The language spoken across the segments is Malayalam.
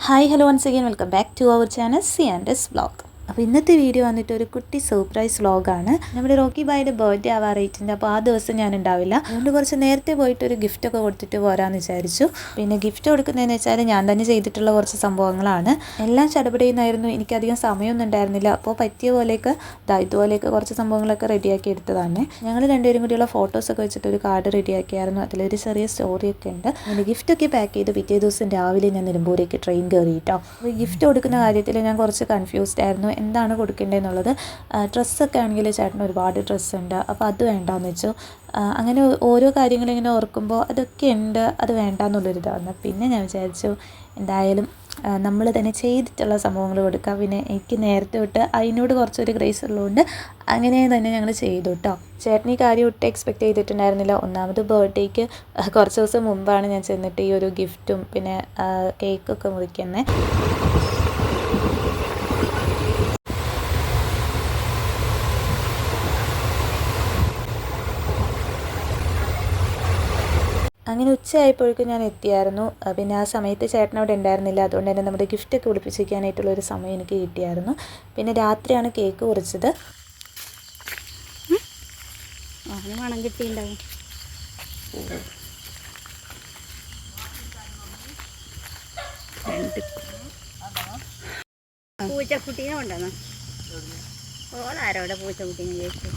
Hi hello once again welcome back to our channel C and S vlog. അപ്പോൾ ഇന്നത്തെ വീഡിയോ വന്നിട്ട് ഒരു കുട്ടി സർപ്രൈസ് വ്ളോഗാണ്. നമ്മുടെ റോക്കി ബായുടെ ബർത്ത്ഡേ ആവാറായിട്ടുണ്ട്. അപ്പോൾ ആ ദിവസം ഞാൻ ഉണ്ടാവില്ല, അതുകൊണ്ട് കുറച്ച് നേരത്തെ പോയിട്ട് ഒരു ഗിഫ്റ്റൊക്കെ കൊടുത്തിട്ട് പോരാമെന്ന് വിചാരിച്ചു. പിന്നെ ഗിഫ്റ്റ് കൊടുക്കുന്നതെന്ന് വെച്ചാൽ ഞാൻ തന്നെ ചെയ്തിട്ടുള്ള കുറച്ച് സംഭവങ്ങളാണ്. എല്ലാം ചടപടയുന്നായിരുന്നു, എനിക്കധികം സമയമൊന്നും ഉണ്ടായിരുന്നില്ല. അപ്പോൾ പറ്റിയ പോലെയൊക്കെ ഇതുപോലെയൊക്കെ കുറച്ച് സംഭവങ്ങളൊക്കെ റെഡിയാക്കി എടുത്തതാണ്. ഞങ്ങൾ രണ്ടുപേരും കൂടിയുള്ള ഫോട്ടോസൊക്കെ വെച്ചിട്ട് ഒരു കാർഡ് റെഡിയാക്കിയായിരുന്നു. അതിലൊരു ചെറിയ സ്റ്റോറിയൊക്കെ ഉണ്ട്. അങ്ങനെ ഗിഫ്റ്റൊക്കെ പാക്ക് ചെയ്ത് പിറ്റേ ദിവസം രാവിലെ ഞാൻ നിലമ്പൂരേക്ക് ട്രെയിൻ കയറി കേട്ടോ. അപ്പോൾ ഗിഫ്റ്റ് കൊടുക്കുന്ന കാര്യത്തിൽ ഞാൻ കുറച്ച് കൺഫ്യൂസ്ഡ് ആയിരുന്നു, എന്താണ് കൊടുക്കേണ്ടതെന്നുള്ളത്. ഡ്രസ്സൊക്കെ ആണെങ്കിൽ ചേട്ടന് ഒരുപാട് ഡ്രസ്സുണ്ട്, അപ്പോൾ അത് വേണ്ടാന്ന് വെച്ചു. അങ്ങനെ ഓരോ കാര്യങ്ങളിങ്ങനെ ഓർക്കുമ്പോൾ അതൊക്കെ ഉണ്ട്, അത് വേണ്ടാന്നുള്ളൊരിതാണ്. പിന്നെ ഞാൻ വിചാരിച്ചു എന്തായാലും നമ്മൾ തന്നെ ചെയ്തിട്ടുള്ള സംഭവങ്ങൾ കൊടുക്കുക. പിന്നെ എനിക്ക് നേരത്തെ തൊട്ട് അതിനോട് കുറച്ചൊരു ക്രേസ് ഉള്ളതുകൊണ്ട് അങ്ങനെ തന്നെ ഞങ്ങൾ ചെയ്തു കേട്ടോ. ചേട്ടൻ ഈ കാര്യം ഒട്ടും എക്സ്പെക്റ്റ് ചെയ്തിട്ടുണ്ടായിരുന്നില്ല. ഒന്നാമത് ബർത്ത്ഡേക്ക് കുറച്ച് ദിവസം മുമ്പാണ് ഞാൻ ചെന്നിട്ട് ഈ ഒരു ഗിഫ്റ്റും പിന്നെ കേക്കൊക്കെ മുറിക്കുന്നത്. അങ്ങനെ ഉച്ചയായപ്പോഴേക്കും ഞാൻ എത്തിയായിരുന്നു. പിന്നെ ആ സമയത്ത് ചേട്ടൻ അവിടെ ഉണ്ടായിരുന്നില്ല, അതുകൊണ്ട് തന്നെ നമ്മുടെ ഗിഫ്റ്റൊക്കെ ഒളിപ്പിച്ചിരിക്കാനായിട്ടുള്ളൊരു സമയം എനിക്ക് കിട്ടിയായിരുന്നു. പിന്നെ രാത്രിയാണ് കേക്ക് കുറിച്ചത്. മണം കിട്ടിയിട്ടുണ്ടാവും. പൂച്ചക്കുട്ടീനെ കൊണ്ടുവന്നോ? ഓളാരോടെ പൂച്ചക്കുട്ടീനെ ചോദിച്ചു.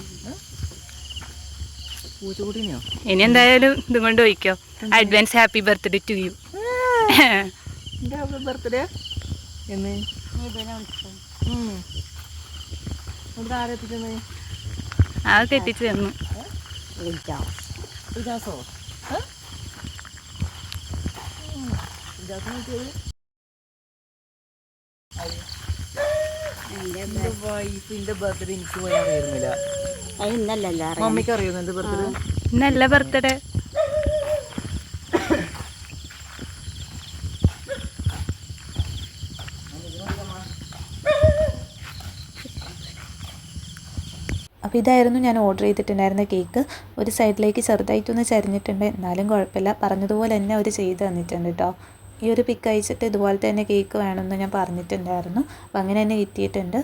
ഇനി എന്തായാലും ഇതും കൊണ്ട് പോയിക്കോ. Advance happy birthday to you. Birthday അത് കെട്ടിച്ചു തന്നു. വൈഫിന്റെ ബർത്ത്ഡേ എനിക്ക് പോയായിരുന്നില്ല. മമ്മിക്ക് അറിയുന്നു എന്റെ ബർത്ത്ഡേ ഇന്നല്ല ബർത്ത്ഡേ. അപ്പോൾ ഇതായിരുന്നു ഞാൻ ഓർഡർ ചെയ്തിട്ടുണ്ടായിരുന്ന കേക്ക്. ഒരു സൈഡിലേക്ക് ചെറുതായിട്ടൊന്ന് ചരിഞ്ഞിട്ടുണ്ട്, എന്നാലും കുഴപ്പമില്ല. പറഞ്ഞതുപോലെ തന്നെ അവർ ചെയ്ത് തന്നിട്ടുണ്ട് കേട്ടോ. ഈ ഒരു പിക്ക് അയച്ചിട്ട് ഇതുപോലെ തന്നെ കേക്ക് വേണമെന്ന് ഞാൻ പറഞ്ഞിട്ടുണ്ടായിരുന്നു. അപ്പം അങ്ങനെ തന്നെ കിട്ടിയിട്ടുണ്ട്.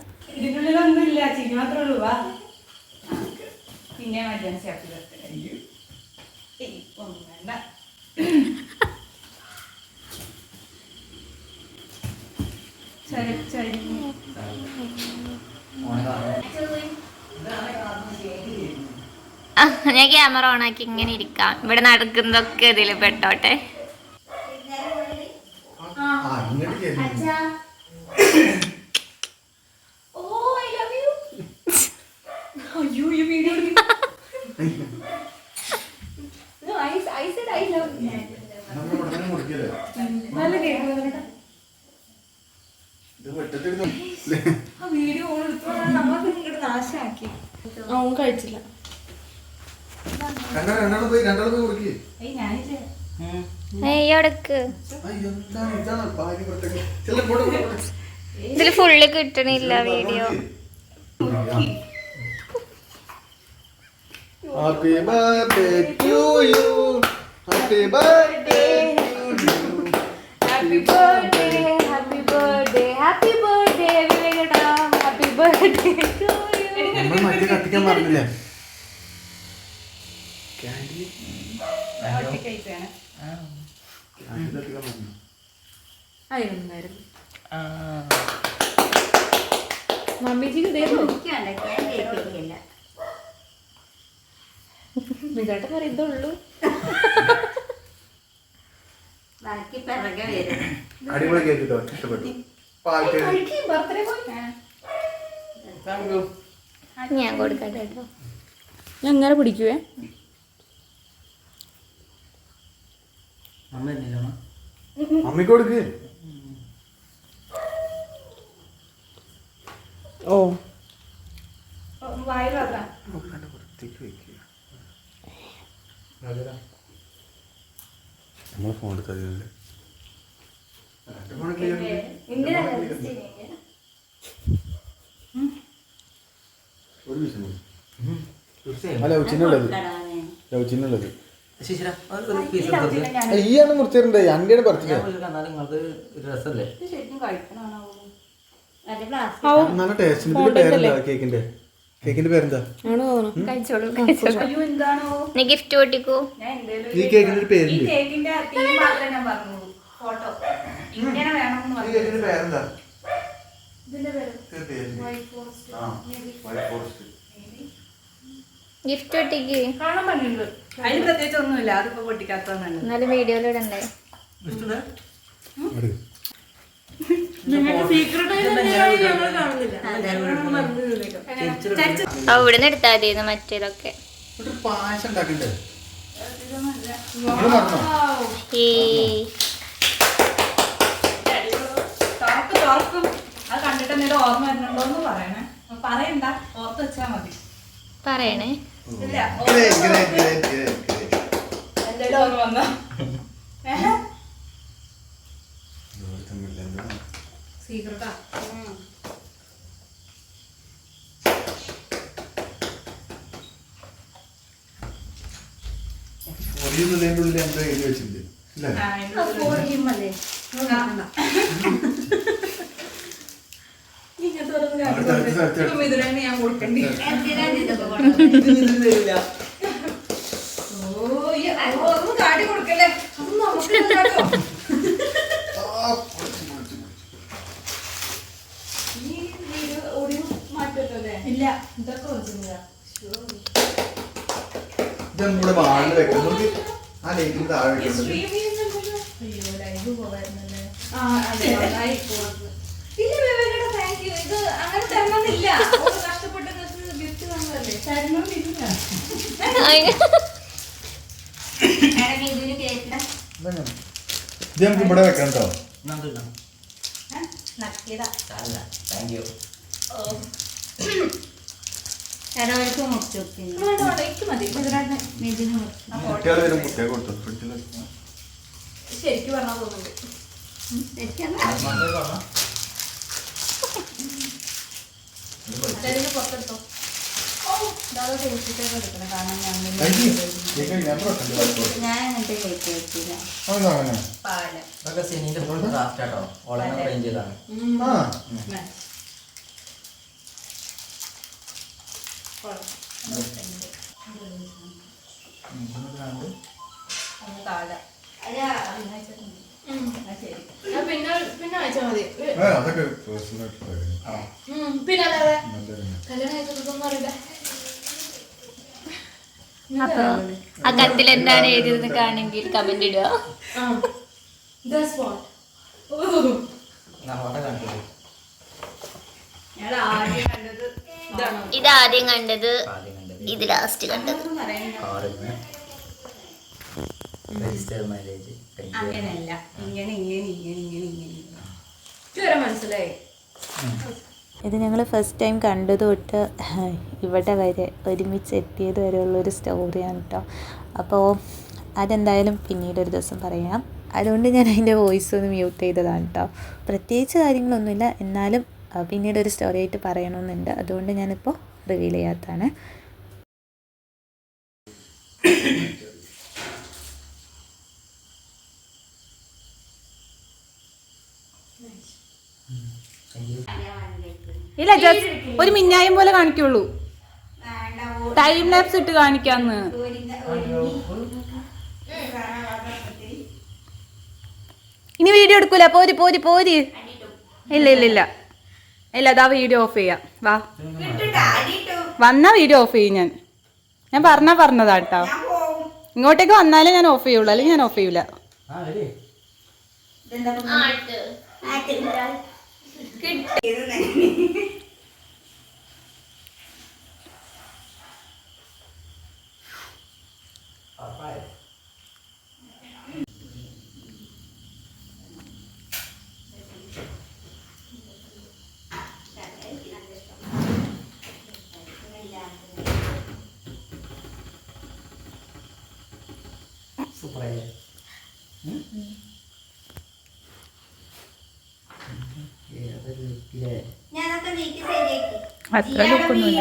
ഞാൻ ക്യാമറ ഓണാക്കി ഇങ്ങനെ ഇരിക്കാം. ഇവിടെ നടക്കുന്നതൊക്കെ ഇതിൽ പെട്ടോട്ടെ. കഴിച്ചില്ല. ഇതില് ഫുള്ള് കിട്ടണില്ല video. Happy birthday to you. Happy birthday to you. Happy birthday, happy birthday, happy birthday, വിവേകേട്ടാ. Happy birthday to you. നമ്മൾ മറ്റേ കത്തിക്കാൻ പറഞ്ഞില്ലേ? മമ്മിജിക്ക് ഇതായിട്ട് പറയുന്നുള്ളൂ. അടിപൊളി കേക്ക് കിട്ടോ, ഇഷ്ടപ്പെട്ടു. ഞാൻ കൊടുക്കട്ടെ കേട്ടോ. ഞാൻ എങ്ങനെ പിടിക്കുവേ? മമ്മിക്ക് കൊടുക്ക്. ഓ നമ്മളെ ഫോൺ എടുത്തല്ലേ? ഒരു വിഷയം അല്ല, ലവ് ചിഹ്നുള്ളത്. ശിശിര ഒരു പീസ് എടുത്തത് ഈയാണ് മുറിച്ചിട്ടുണ്ട് അന്റെയാണ് പറിച്ചില്ലേ എന്നാലും നിങ്ങൾക്ക് ഒരു രസമല്ലേ ശരിക്കും കഴിക്കണോ നല്ല ടേസ്റ്റ് ഇതിന്റെ പേരെന്താ കേക്കിന്റെ പേരെന്താ കഴിച്ചോളൂ അയ്യോ എന്താണോ നീ ഗിഫ്റ്റ് ഓട്ടിക്കോ ഞാൻ എന്തേലും ഈ കേക്കിന്റെ ഒരു പേരുണ്ട് കേക്കിന്റെ തീം മാത്രമേ ഞാൻ പറഞ്ഞുള്ളൂ ഫോട്ടോ ഇങ്ങനെ വേണമെന്ന് ഈ പറഞ്ഞു കേക്കിന്റെ പേരെന്താ ഇതിന്റെ പേര് വൈറ്റ് ഫോറസ്റ്റ് ഗിഫ്റ്റ് ഒട്ടിക്ക് കാണാൻ പറ്റുന്നുണ്ട് അതിന് പ്രത്യേകിച്ച് ഒന്നുമില്ല അതിപ്പോ പൊട്ടിക്കാത്തതാണ് എന്നാലും വീഡിയോയിലിടണ്ടേ അവിടുന്ന് എടുത്താൽ മതിയെന്ന് മറ്റേതൊക്കെ ഒരു പായസം ഉണ്ടാക്കണ്ടേ തുറക്കും അത് കണ്ടിട്ട് എന്തെങ്കിലും ഓർമ്മ വരുന്നുണ്ടോ എന്ന് പറയണേ പറയണ്ട ഓർത്ത് വെച്ചാ മതി പറയണേ ഇല്ല ഗ്രേറ്റ് എന്തെങ്കിലും ഓർമ്മ വന്നോ സീക്രട്ടാ ഉള്ളിൽ എന്തോ എഴുതി വെച്ചിട്ടുണ്ട് അല്ലേ ഇതിനെ ഞാൻ കൊടുക്കണ്ടി ഒന്നും കാട്ടി കൊടുക്കല്ലേ ഒന്നും നമുക്ക് ഈ വീഡിയോ ഓഡിയോ മാറ്റല്ലേ ഇല്ല ഇതൊക്കെ വെച്ചില്ല ഇത് നമ്മുടെ വാളിൽ വെക്കണം ആ ലേക്കിന് താഴെ വെക്കുന്നത് അയ്യോ ലൈവ് പോവായിരുന്നല്ലേ ആ അതെ നന്നായി പോകുന്നത് ഇല്ല ബേബേട്ടാ താങ്ക് യു ഇത് അങ്ങനെ തരണമെന്നില്ല ഓരോ കഷ്ടപ്പെട്ട് ഗിഫ്റ്റ് തന്നതല്ലേ തരണമെന്നില്ല ഇത് നമുക്ക് ഇവിടെ വെക്കണം കേട്ടോ നക്കിയതാ താങ്ക് യു കുട്ടികൾ വരും കുട്ടിയെ കൊടുത്തു ഫ്രിഡ്ജിൽ ശരിക്കും പറഞ്ഞാ തോന്നുന്നുണ്ട് പുറത്തെടുത്തോ എടുക്കണം കാരണം ഞാൻ അങ്ങനത്തെ കേക്ക് വെച്ചില്ല പാല ഇതൊക്കെ സിനിന്റെ ഫുൾ ക്രാഫ്റ്റ് ആട്ടോ ഓളെ അറേഞ്ച് ചെയ്താണ് താഴെ പിന്നെ അയച്ചാൽ മതി അതൊക്കെ പേഴ്സണലായിട്ട് പറയാം പിന്നെ അല്ലാതെ കല്യാണം അയച്ചതൊന്നും അറിയില്ല അപ്പൊ ആ കത്തിൽ എന്താണ് എഴുതിയത് കാണെങ്കിൽ കമന്റ് ഇടുക ഫോട്ടോ കാണിച്ചത് ഞാൻ ആദ്യം കണ്ടത് ഇതാണോ ഇത് ആദ്യം കണ്ടത് ആദ്യം കണ്ടത് ഇത് ലാസ്റ്റ് കണ്ടത് കാറിന് രജിസ്റ്റർ മാരേജ് അങ്ങനെയല്ല ഇങ്ങനെ ഇതുവരെ മനസ്സിലായി ഇത് ഞങ്ങൾ ഫസ്റ്റ് ടൈം കണ്ടത് തൊട്ട് ഇവിടെ വരെ ഒരുമിച്ച് എത്തിയത് വരെയുള്ളൊരു സ്റ്റോറിയാണ് കേട്ടോ. അപ്പോൾ അതെന്തായാലും പിന്നീട് ഒരു ദിവസം പറയാം. അതുകൊണ്ട് ഞാൻ അതിൻ്റെ വോയിസ് ഒന്ന് മ്യൂട്ട് ചെയ്തതാണ് കേട്ടോ. പ്രത്യേകിച്ച് കാര്യങ്ങളൊന്നുമില്ല, എന്നാലും പിന്നീട് ഒരു സ്റ്റോറി ആയിട്ട് പറയണമെന്നുണ്ട്. അതുകൊണ്ട് ഞാനിപ്പോൾ റിവീൽ ചെയ്യാത്തതാണ്. ഇല്ല, ജസ്റ്റ് ഒരു മിന്നായം പോലെ കാണിക്കുള്ളൂ. ടൈം ലാപ്സ് ഇട്ട് കാണിക്കാന്ന്. ഇനി വീഡിയോ എടുക്കൂല. പോരി പോരി പോരി. ഇല്ല ഇല്ല ഇല്ല ഇല്ല, അതാ വീഡിയോ ഓഫ് ചെയ്യാം. വാ, വന്നാ വീഡിയോ ഓഫ് ചെയ്യും. ഞാൻ പറഞ്ഞതാ കേട്ടോ. ഇങ്ങോട്ടേക്ക് വന്നാലേ ഞാൻ ഓഫ് ചെയ്യുള്ളൂ, അല്ലെങ്കിൽ ഞാൻ ഓഫ് ചെയ്യൂല. അത്ര ലുക്കൊന്നുമില്ല.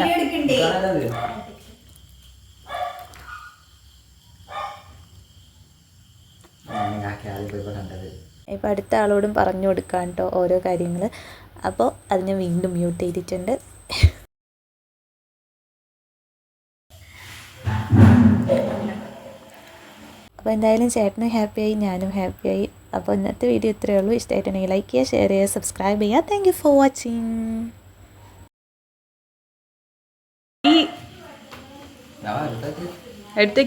ഇപ്പോൾ അടുത്ത ആളോടും പറഞ്ഞു കൊടുക്കാം കേട്ടോ ഓരോ കാര്യങ്ങൾ. അപ്പോൾ അത് ഞാൻ വീണ്ടും മ്യൂട്ട് ചെയ്തിട്ടുണ്ട്. അപ്പോൾ എന്തായാലും ചേട്ടനും ഹാപ്പിയായി, ഞാനും ഹാപ്പിയായി. അപ്പോൾ ഇന്നത്തെ വീഡിയോ ഇത്രയേ ഉള്ളൂ. ഇഷ്ടമായിട്ടുണ്ടെങ്കിൽ ലൈക്ക് ചെയ്യുക, ഷെയർ ചെയ്യുക, സബ്സ്ക്രൈബ് ചെയ്യുക. Thank you for watching. ഈ എടുത്തേക്ക്